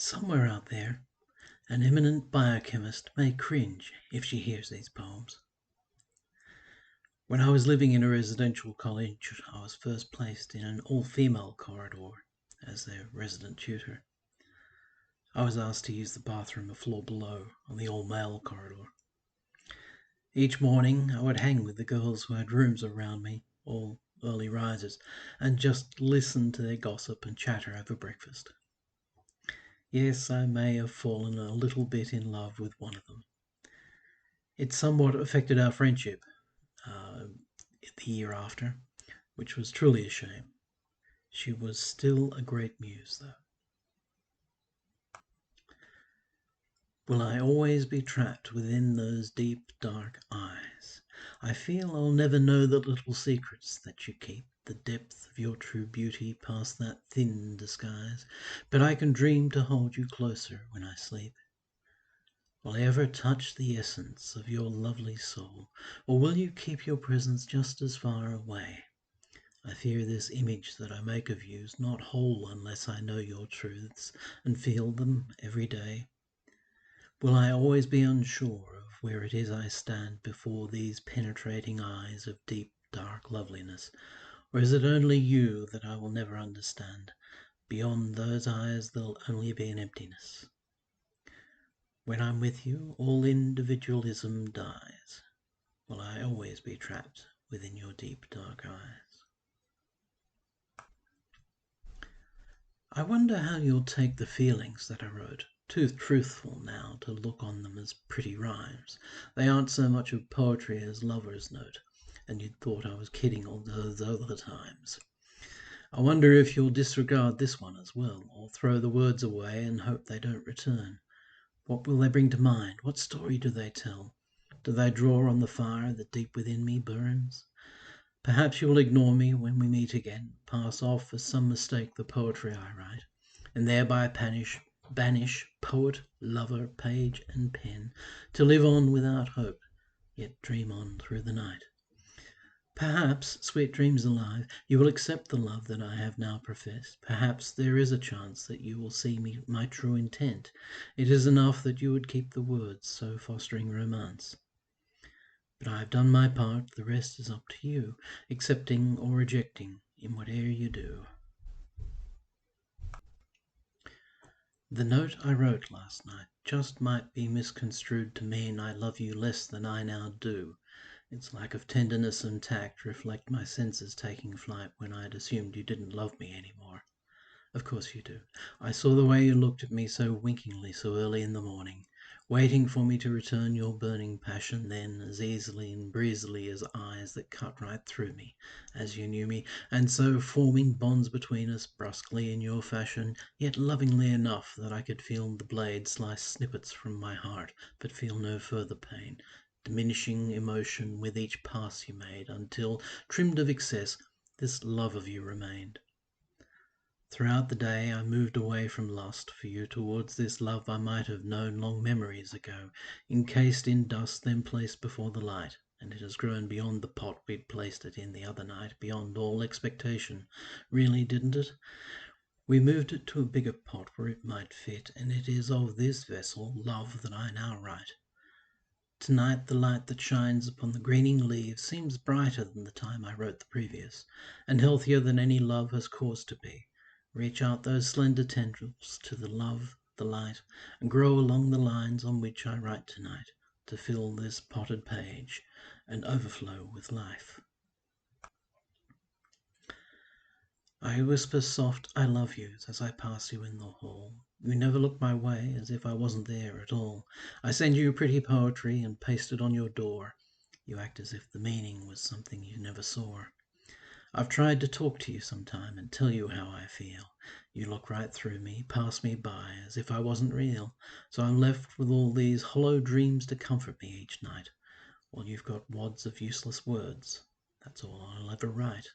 Somewhere out there, an eminent biochemist may cringe if she hears these poems. When I was living in a residential college, I was first placed in an all-female corridor as their resident tutor. I was asked to use the bathroom a floor below on the all-male corridor. Each morning I would hang with the girls who had rooms around me, all early risers, and just listen to their gossip and chatter over breakfast. Yes, I may have fallen a little bit in love with one of them. It somewhat affected our friendship the year after, which was truly a shame. She was still a great muse, though. Will I always be trapped within those deep, dark eyes? I feel I'll never know the little secrets that you keep, the depth of your true beauty past that thin disguise, but I can dream to hold you closer when I sleep. Will I ever touch the essence of your lovely soul, or will you keep your presence just as far away? I fear this image that I make of you is not whole unless I know your truths and feel them every day. Will I always be unsure of where it is I stand before these penetrating eyes of deep, dark loveliness, or is it only you that I will never understand? Beyond those eyes there'll only be an emptiness. When I'm with you, all individualism dies. Will I always be trapped within your deep, dark eyes? I wonder how you'll take the feelings that I wrote. Too truthful now to look on them as pretty rhymes. They aren't so much of poetry as lover's note, and you'd thought I was kidding all those other times. I wonder if you'll disregard this one as well, or throw the words away and hope they don't return. What will they bring to mind? What story do they tell? Do they draw on the fire that deep within me burns? Perhaps you will ignore me when we meet again, pass off as some mistake the poetry I write, and thereby banish poet, lover, page, and pen, to live on without hope, yet dream on through the night. Perhaps, sweet dreams alive, you will accept the love that I have now professed. Perhaps there is a chance that you will see my true intent. It is enough that you would keep the words, so fostering romance. But I have done my part, the rest is up to you, accepting or rejecting in whate'er you do. The note I wrote last night just might be misconstrued to mean I love you less than I now do. Its lack of tenderness and tact reflect my senses taking flight when I'd assumed you didn't love me anymore. Of course you do. I saw the way you looked at me so winkingly so early in the morning, waiting for me to return your burning passion then as easily and breezily as eyes that cut right through me, as you knew me, and so forming bonds between us brusquely in your fashion, yet lovingly enough that I could feel the blade slice snippets from my heart, but feel no further pain, diminishing emotion with each pass you made, until, trimmed of excess, this love of you remained. Throughout the day I moved away from lust for you towards this love I might have known long memories ago, encased in dust then placed before the light, and it has grown beyond the pot we'd placed it in the other night, beyond all expectation. Really, didn't it? We moved it to a bigger pot where it might fit, and it is of this vessel, love, that I now write. Tonight the light that shines upon the greening leaves seems brighter than the time I wrote the previous, and healthier than any love has cause to be. Reach out those slender tendrils to the love, the light, and grow along the lines on which I write tonight, to fill this potted page and overflow with life. I whisper soft I love yous as I pass you in the hall. You never look my way, as if I wasn't there at all. I send you pretty poetry and paste it on your door. You act as if the meaning was something you never saw. I've tried to talk to you sometime and tell you how I feel. You look right through me, pass me by, as if I wasn't real. So I'm left with all these hollow dreams to comfort me each night, while you've got wads of useless words. That's all I'll ever write.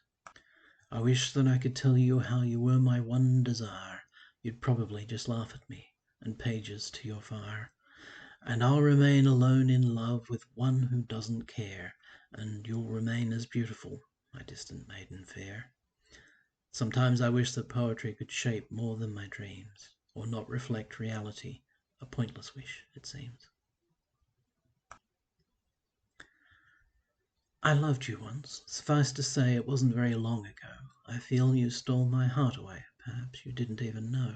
I wish that I could tell you how you were my one desire. You'd probably just laugh at me, and pages to your fire. And I'll remain alone in love with one who doesn't care, and you'll remain as beautiful, my distant maiden fair. Sometimes I wish that poetry could shape more than my dreams, or not reflect reality. A pointless wish, it seems. I loved you once. Suffice to say, it wasn't very long ago. I feel you stole my heart away. Perhaps you didn't even know.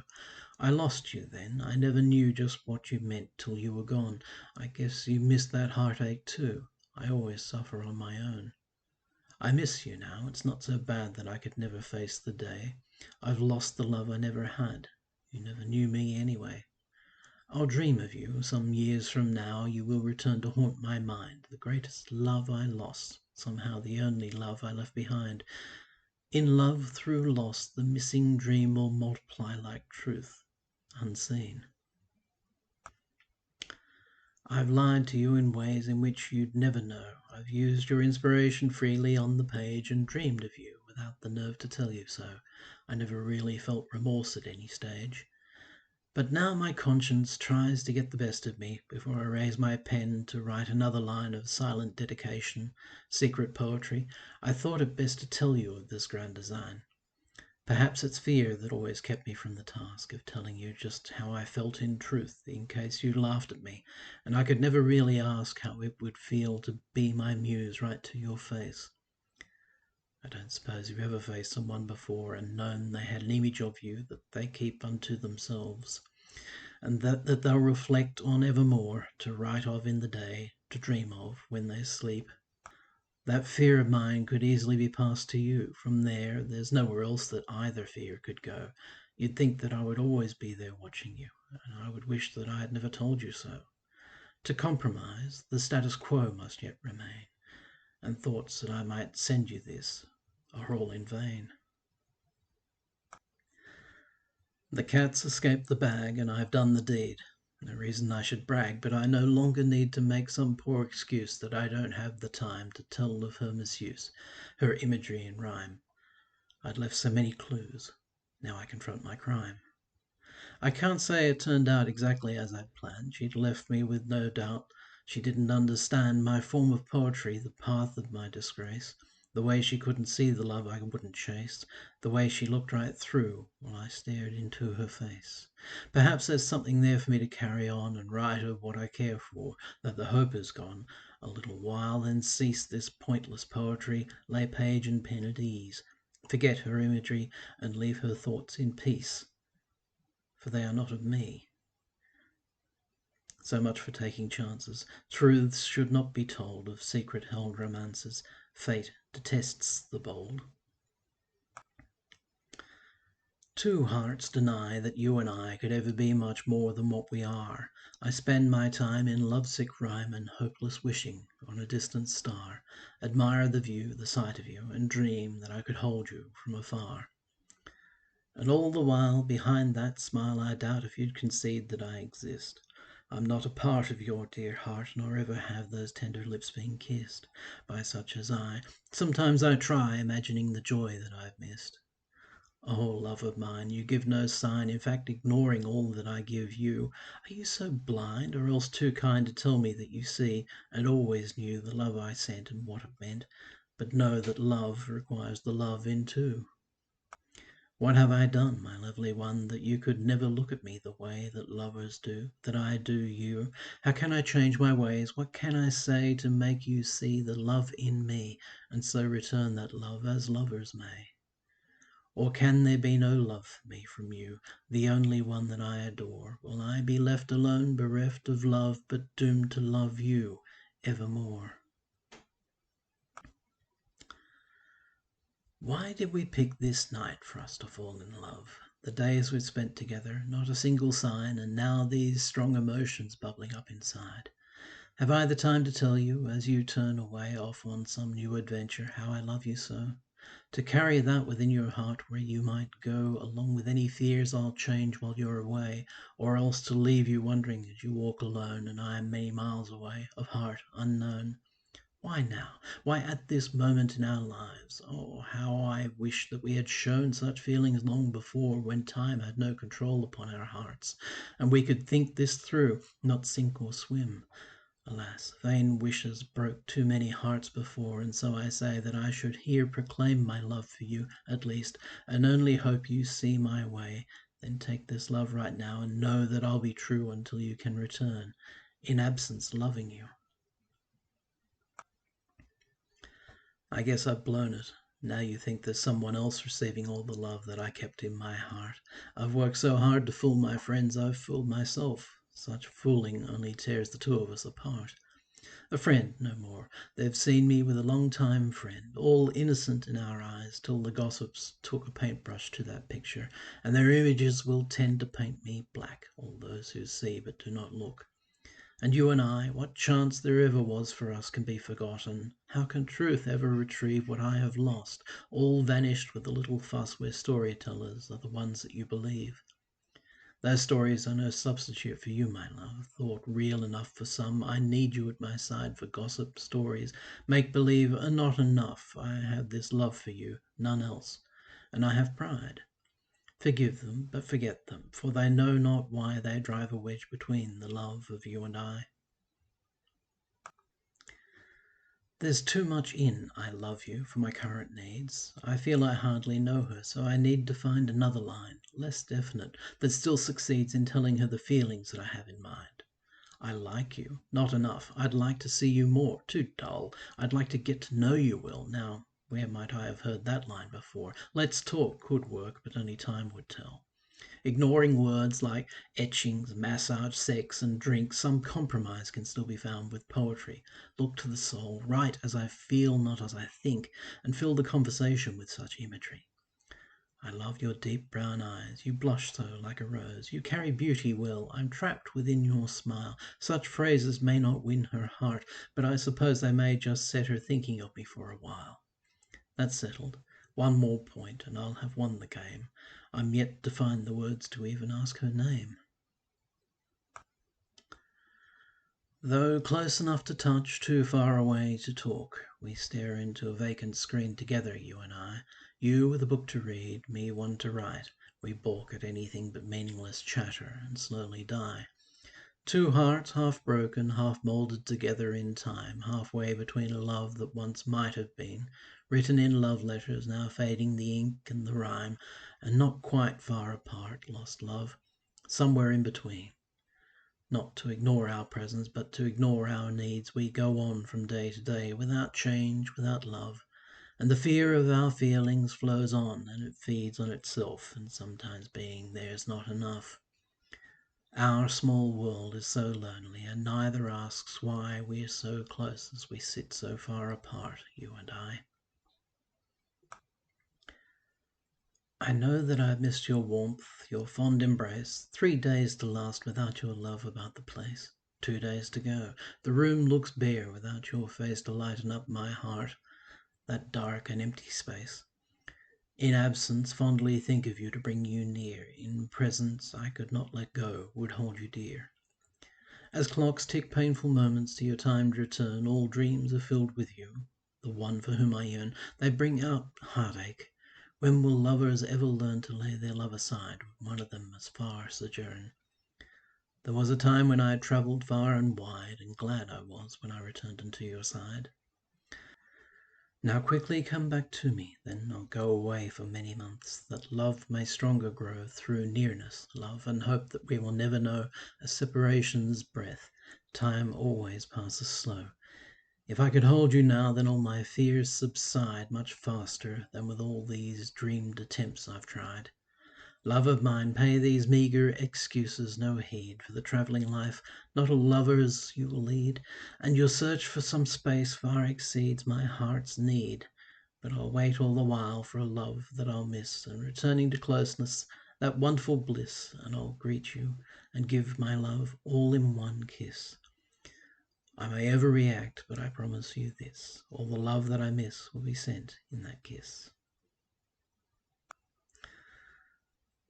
I lost you then. I never knew just what you meant till you were gone. I guess you missed that heartache too. I always suffer on my own. I miss you now. It's not so bad that I could never face the day. I've lost the love I never had. You never knew me anyway. I'll dream of you. Some years from now you will return to haunt my mind. The greatest love I lost, somehow the only love I left behind. In love through loss, the missing dream will multiply like truth, unseen. I've lied to you in ways in which you'd never know. I've used your inspiration freely on the page and dreamed of you without the nerve to tell you so. I never really felt remorse at any stage. But now my conscience tries to get the best of me before I raise my pen to write another line of silent dedication, secret poetry. I thought it best to tell you of this grand design. Perhaps it's fear that always kept me from the task of telling you just how I felt in truth, in case you laughed at me, and I could never really ask how it would feel to be my muse right to your face. I don't suppose you've ever faced someone before and known they had an image of you that they keep unto themselves, and that they'll reflect on evermore, to write of in the day, to dream of when they sleep. That fear of mine could easily be passed to you. From there's nowhere else that either fear could go. You'd think that I would always be there watching you, and I would wish that I had never told you so. To compromise, the status quo must yet remain, and thoughts that I might send you this are all in vain. The cat's escaped the bag, and I've done the deed. No reason I should brag, but I no longer need to make some poor excuse that I don't have the time to tell of her misuse, her imagery in rhyme. I'd left so many clues. Now I confront my crime. I can't say it turned out exactly as I'd planned. She'd left me with no doubt. She didn't understand my form of poetry, the path of my disgrace, the way she couldn't see the love I wouldn't chase, the way she looked right through while I stared into her face. Perhaps there's something there for me to carry on and write of what I care for, that the hope is gone. A little while, then cease this pointless poetry, lay page and pen at ease, forget her imagery, and leave her thoughts in peace, for they are not of me. So much for taking chances. Truths should not be told of secret held romances. Fate detests the bold. Two hearts deny that you and I could ever be much more than what we are. I spend my time in lovesick rhyme and hopeless wishing on a distant star. Admire the view, the sight of you, and dream that I could hold you from afar. And all the while, behind that smile, I doubt if you'd concede that I exist. I'm not a part of your dear heart, nor ever have those tender lips been kissed by such as I. Sometimes I try, imagining the joy that I've missed. Oh, love of mine, you give no sign, in fact ignoring all that I give you. Are you so blind, or else too kind to tell me that you see, and always knew the love I sent and what it meant, but know that love requires the love in too? What have I done, my lovely one, that you could never look at me the way that lovers do, that I do you? How can I change my ways? What can I say to make you see the love in me, and so return that love as lovers may? Or can there be no love for me from you, the only one that I adore? Will I be left alone, bereft of love, but doomed to love you evermore? Why did we pick this night for us to fall in love? The days we've spent together, not a single sign, and now these strong emotions bubbling up inside. Have I the time to tell you, as you turn away off on some new adventure, how I love you so? To carry that within your heart where you might go, along with any fears I'll change while you're away, or else to leave you wondering as you walk alone, and I am many miles away, of heart unknown. Why now? Why at this moment in our lives? Oh, how I wish that we had shown such feelings long before, when time had no control upon our hearts, and we could think this through, not sink or swim. Alas, vain wishes broke too many hearts before, and so I say that I should here proclaim my love for you, at least, and only hope you see my way, Then take this love right now and know that I'll be true until you can return, in absence loving you. I guess I've blown it. Now you think there's someone else receiving all the love that I kept in my heart. I've worked so hard to fool my friends, I've fooled myself. Such fooling only tears the two of us apart. A friend, no more. They've seen me with a long-time friend, all innocent in our eyes, till the gossips took a paintbrush to that picture, and their images will tend to paint me black, all those who see but do not look. And you and I, what chance there ever was for us can be forgotten. How can truth ever retrieve what I have lost, all vanished with a little fuss where storytellers are the ones that you believe? Those stories are no substitute for you, my love, thought real enough for some. I need you at my side for gossip, stories, make-believe are not enough. I have this love for you, none else, and I have pride. Forgive them, but forget them, for they know not why they drive a wedge between the love of you and I. There's too much in "I love you" for my current needs. I feel I hardly know her, so I need to find another line, less definite, that still succeeds in telling her the feelings that I have in mind. I like you. Not enough. I'd like to see you more. Too dull. I'd like to get to know you well. Now, where might I have heard that line before? Let's talk could work, but only time would tell. Ignoring words like etchings, massage, sex, and drink, some compromise can still be found with poetry. Look to the soul, write as I feel, not as I think, and fill the conversation with such imagery. I love your deep brown eyes. You blush so like a rose. You carry beauty well. I'm trapped within your smile. Such phrases may not win her heart, but I suppose they may just set her thinking of me for a while. That's settled. One more point, and I'll have won the game. I'm yet to find the words to even ask her name. Though close enough to touch, too far away to talk, we stare into a vacant screen together, you and I. You with a book to read, me one to write. We balk at anything but meaningless chatter and slowly die. Two hearts half broken, half moulded together in time, halfway between a love that once might have been, written in love letters, now fading the ink and the rhyme, and not quite far apart, lost love, somewhere in between. Not to ignore our presence, but to ignore our needs, we go on from day to day, without change, without love, and the fear of our feelings flows on, and it feeds on itself, and sometimes being there's not enough. Our small world is so lonely, and neither asks why we're so close as we sit so far apart, you and I. I know that I've missed your warmth, your fond embrace. 3 days to last without your love about the place. 2 days to go. The room looks bare without your face to lighten up my heart, that dark and empty space. In absence, fondly think of you to bring you near. In presence, I could not let go, would hold you dear. As clocks tick painful moments to your timed return, all dreams are filled with you, the one for whom I yearn. They bring out heartache. When will lovers ever learn to lay their love aside when one of them must far sojourn? There was a time when I had travelled far and wide, and glad I was when I returned unto your side. Now quickly come back to me, then I'll go away for many months, that love may stronger grow through nearness, love, and hope that we will never know a separation's breath. Time always passes slow. If I could hold you now, then all my fears subside much faster than with all these dreamed attempts I've tried. Love of mine, pay these meagre excuses no heed, for the travelling life not a lover's you will lead, and your search for some space far exceeds my heart's need. But I'll wait all the while for a love that I'll miss, and returning to closeness, that wonderful bliss, and I'll greet you and give my love all in one kiss. I may overreact, but I promise you this, all the love that I miss will be sent in that kiss.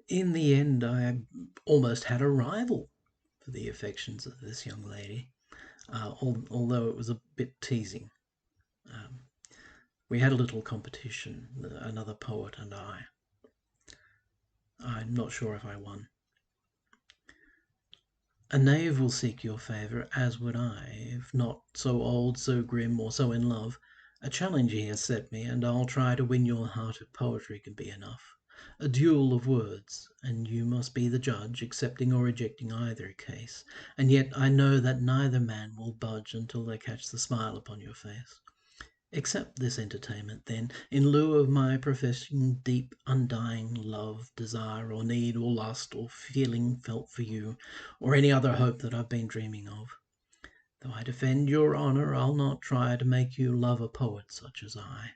In the end, I almost had a rival for the affections of this young lady, although it was a bit teasing. Um, we had a little competition, another poet and I. I'm not sure if I won. A knave will seek your favour, as would I, if not so old, so grim, or so in love. A challenge he has set me, and I'll try to win your heart if poetry can be enough. a duel of words, and you must be the judge, accepting or rejecting either case. And yet I know that neither man will budge until they catch the smile upon your face. Accept this entertainment, then, in lieu of my professing deep, undying love, desire, or need, or lust, or feeling felt for you, or any other hope that I've been dreaming of. Though I defend your honour, I'll not try to make you love a poet such as I.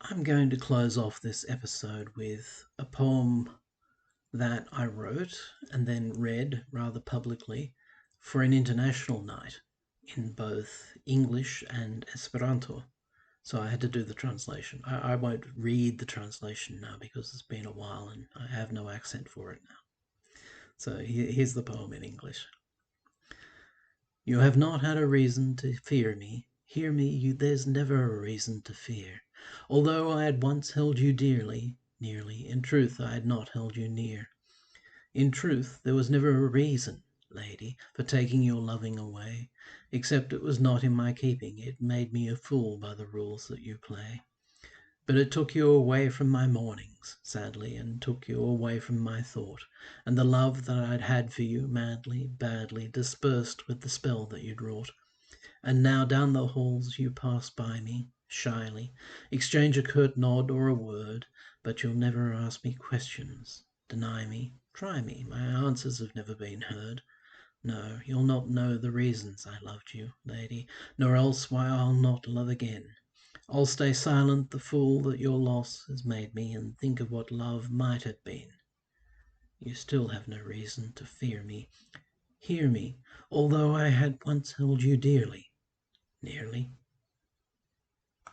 I'm going to close off this episode with a poem that I wrote and then read rather publicly for an international night in both English and Esperanto. So I had to do the translation. I won't read the translation now because it's been a while and I have no accent for it now. So here's the poem in English. You have not had a reason to fear me. Hear me, there's never a reason to fear. Although I had once held you dearly, nearly, in truth I had not held you near. In truth, there was never a reason, lady, for taking your loving away, except it was not in my keeping. It made me a fool by the rules that you play. But it took you away from my mornings, sadly, and took you away from my thought, and the love that I'd had for you, madly, badly, dispersed with the spell that you'd wrought. And now down the halls you pass by me, shyly, exchange a curt nod or a word, but you'll never ask me questions, deny me, try me, my answers have never been heard. No, you'll not know the reasons I loved you, lady, nor else why I'll not love again. I'll stay silent, the fool that your loss has made me, and think of what love might have been. You still have no reason to fear me. Hear me, although I had once held you dearly, nearly,